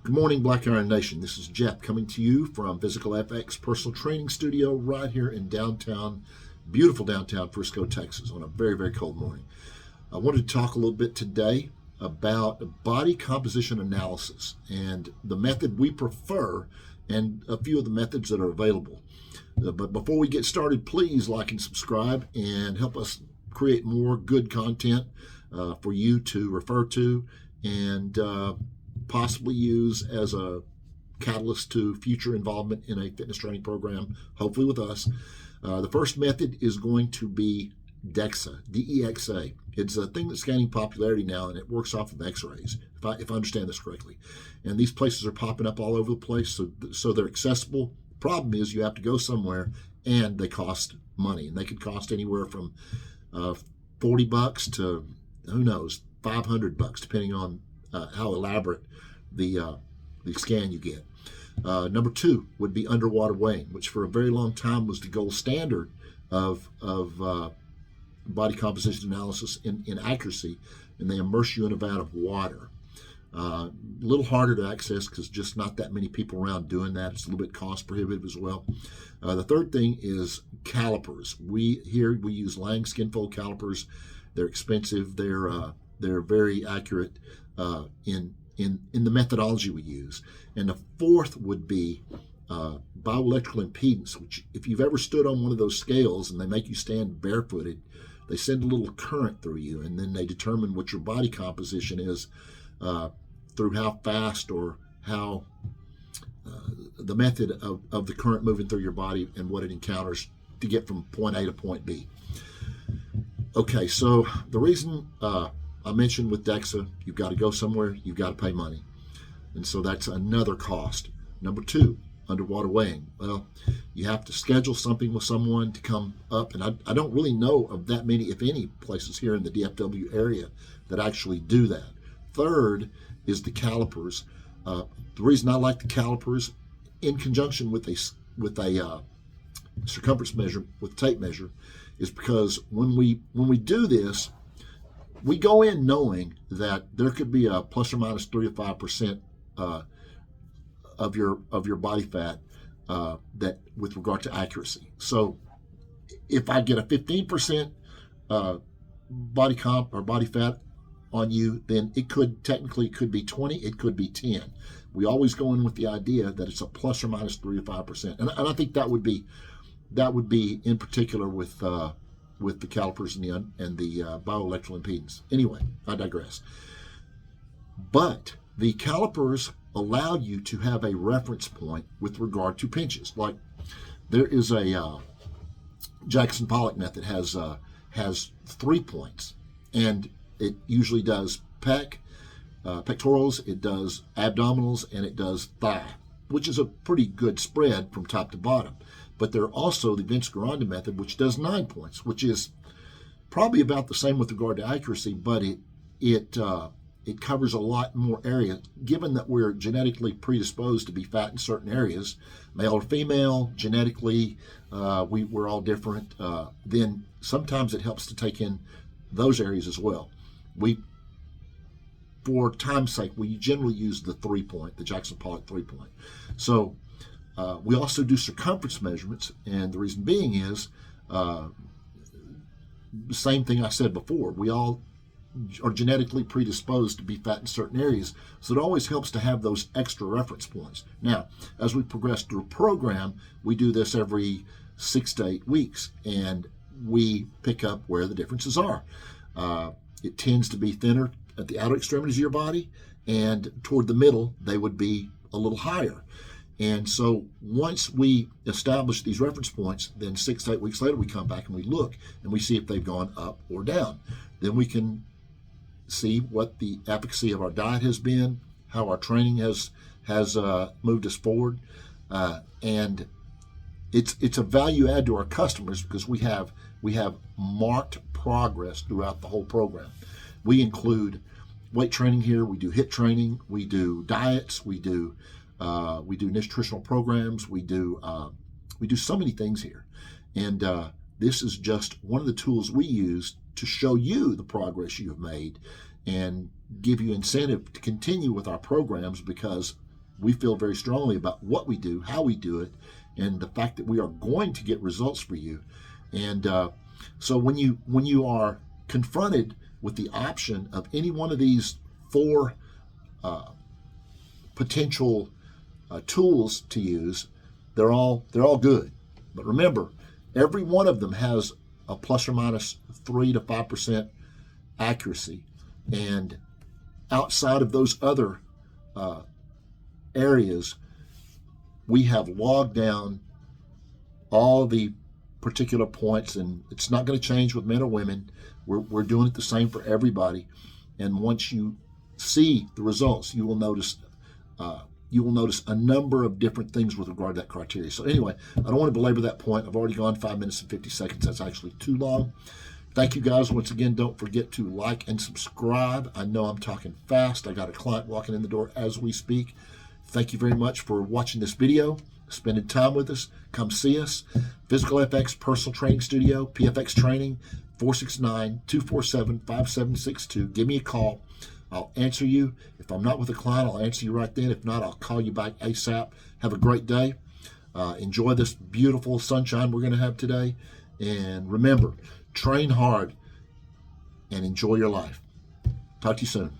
Good morning, Black Iron Nation. This is Jeff coming to you from Physical FX Personal Training Studio right here in downtown, beautiful downtown Frisco, Texas, on a very, very cold morning. I wanted to talk a little bit today about body composition analysis and the method we prefer and a few of the methods that are available. But before we get started, please like and subscribe and help us create more good content for you to refer to and possibly use as a catalyst to future involvement in a fitness training program, hopefully with us. The first method is going to be DEXA, D-E-X-A. It's a thing that's gaining popularity now, and it works off of x-rays, if I understand this correctly. And these places are popping up all over the place, so they're accessible. The problem is you have to go somewhere, and they cost money. And they could cost anywhere from $40 to, who knows, $500, depending on how elaborate the scan you get. Number two would be underwater weighing, which for a very long time was the gold standard of body composition analysis in accuracy, and they immerse you in a vat of water. A little harder to access because just not that many people around doing that. It's a little bit cost prohibitive as well. The third thing is calipers. We use Lang skin fold calipers. They're expensive. They're very accurate in the methodology we use. And the fourth would be bioelectrical impedance, which if you've ever stood on one of those scales and they make you stand barefooted, they send a little current through you, and then they determine what your body composition is through how fast or how the method of the current moving through your body and what it encounters to get from point A to point B. Okay, so the reason I mentioned with DEXA, you've got to go somewhere, you've got to pay money. And so that's another cost. Number two, underwater weighing. Well, you have to schedule something with someone to come up, and I don't really know of that many, if any, places here in the DFW area that actually do that. Third is the calipers. The reason I like the calipers in conjunction with a circumference measure, with tape measure, is because when we do this, we go in knowing that there could be a plus or minus 3 to 5% of your body fat that with regard to accuracy. So if I get a 15% body comp or body fat on you, then it could be 20, it could be 10. We always go in with the idea that it's a plus or minus 3 to 5%, and I think that would be in particular with the calipers and the bioelectrical impedance. Anyway, I digress. But the calipers allow you to have a reference point with regard to pinches. Like there is a Jackson Pollock method has 3 points, and it usually does pectorals, it does abdominals, and it does thigh, which is a pretty good spread from top to bottom. But there are also the Vince Garanda method, which does 9 points, which is probably about the same with regard to accuracy, but it covers a lot more area. Given that we're genetically predisposed to be fat in certain areas, male or female, genetically, we're all different. Then sometimes it helps to take in those areas as well. For time's sake, we generally use the 3 point, the Jackson Pollock 3 point. So we also do circumference measurements, and the reason being is the same thing I said before. We all are genetically predisposed to be fat in certain areas, so it always helps to have those extra reference points. Now, as we progress through a program, we do this every 6 to 8 weeks, and we pick up where the differences are. It tends to be thinner at the outer extremities of your body, and toward the middle, they would be a little higher. And so once we establish these reference points, then 6 to 8 weeks later, we come back and we look and we see if they've gone up or down. Then we can see what the efficacy of our diet has been, how our training has moved us forward, and it's a value add to our customers because we have marked progress throughout the whole program. We include weight training here, we do HIIT training, we do diets, we do nutritional programs, we do so many things here, and this is just one of the tools we use to show you the progress you have made and give you incentive to continue with our programs, because we feel very strongly about what we do, how we do it, and the fact that we are going to get results for you. And so when you are confronted with the option of any one of these 4 potential tools to use, they're all good. But remember, every one of them has a plus or minus 3 to 5% accuracy. And outside of those other areas, we have logged down all the particular points, and it's not going to change with men or women. We're doing it the same for everybody. And once you see the results, you will notice a number of different things with regard to that criteria. So anyway, I don't want to belabor that point. I've already gone 5 minutes and 50 seconds. That's actually too long. Thank you guys. Once again, don't forget to like and subscribe. I know I'm talking fast. I got a client walking in the door as we speak. Thank you very much for watching this video, spending time with us. Come see us. Physical FX Personal Training Studio, PFX Training, 469-247-5762. Give me a call. I'll answer you. If I'm not with a client, I'll answer you right then. If not, I'll call you back ASAP. Have a great day. Enjoy this beautiful sunshine we're going to have today. And remember, train hard and enjoy your life. Talk to you soon.